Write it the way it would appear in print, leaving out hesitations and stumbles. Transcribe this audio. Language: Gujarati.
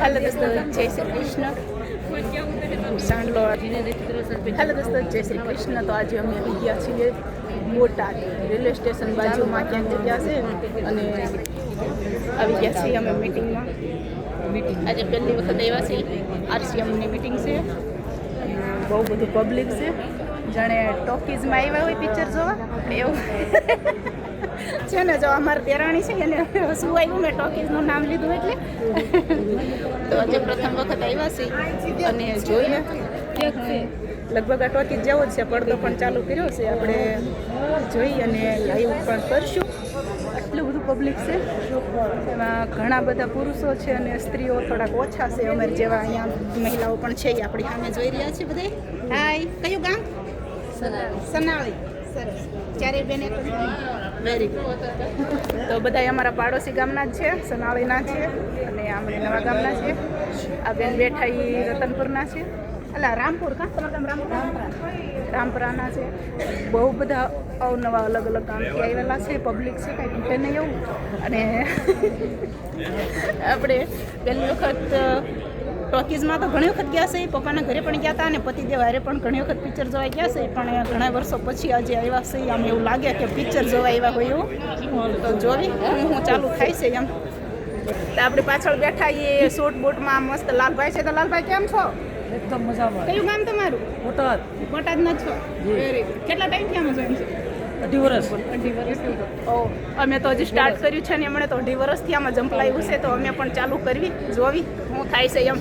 हेलो दोस्तों, जय श्री कृष्ण। सांडलो हेलो दोस्तों, जय श्री कृष्ण। तो आज અમે આવી ગયા છીએ બોટાદ રેલવે સ્ટેશન બાજુમાં ક્યાંક જગ્યા છે અને આવી ગયા છીએ અમે મીટિંગમાં. આજે પહેલી વખત આવ્યા છીએ. આરસીએમની મીટિંગ છે. બહુ બધું પબ્લિક છે, જાણે ટોકીઝમાં આવ્યા હોય પિક્ચર જોવા એવું છે ને. જો અમારી દેરાણી છે એને શું આવ્યું, મેં ટોકીઝનું નામ લીધું એટલે તો આજે પ્રથમ વખત આવ્યા છે અને જોઈએ લગભગ આ ટોકીઝ જેવો જ છે. પડદો પણ ચાલુ કર્યો છે, આપણે જોઈ અને લાઈવ પણ કરશું. આટલું બધું પબ્લિક છે, એમાં ઘણા બધા પુરુષો છે અને સ્ત્રીઓ થોડાક ઓછા છે. અમારી જેવા અહીંયા મહિલાઓ પણ છે, એ આપણી સામે જોઈ રહ્યા છે બધે. હાય, કયું ગામ? સનાળી. સરસ. ચારે બેને વેરી ગુડ. તો બધા અમારા પાડોશી ગામના જ છે, સનાળીના છે અને આમરે નવા ગામના છે. આ બેન બેઠા એ રતનપુરના છે. અલા રામપુર, કાં તમારું ગામ? રામપુરાના છે. બહુ બધા અવનવા અલગ અલગ ગામથી આવેલા છે. પબ્લિક છે, કાંઈ તૂટે નહીં એવું. અને આપણે પહેલી વખત ટોકીઝમાં તો ઘણી વખત ગયા છે. પપ્પાના ઘરે પણ ગયા હતા અને પતિદેવ હારે પણ ઘણી વખત પિક્ચર જોવા ગયા છે. પણ ઘણા વર્ષો પછી આજે આવ્યા છે. આમ એવું લાગે કે પિક્ચર જોવા આવ્યા હોય એવું. તો જોવી હું ચાલુ થાય છે એમ. તો આપણે પાછળ બેઠા એ શૂટ બૂટમાં મસ્ત લાલભાઈ છે. તો લાલભાઈ કેમ છો? એકદમ મજામાં. કયું ગામ તમારું? બોટાદ. બોટાદના છો? Very good. કેટલા ટાઈમથી આમાં જોઈન છે? 2 વર્ષ. 2 વર્ષ. ઓ, અમે તો હજી સ્ટાર્ટ કર્યું છે ને એમણે તો 2 વર્ષથી આમાં જંપલાવ્યું છે. તો અમે પણ ચાલુ કરવી, જોવી શું થાય છે એમ.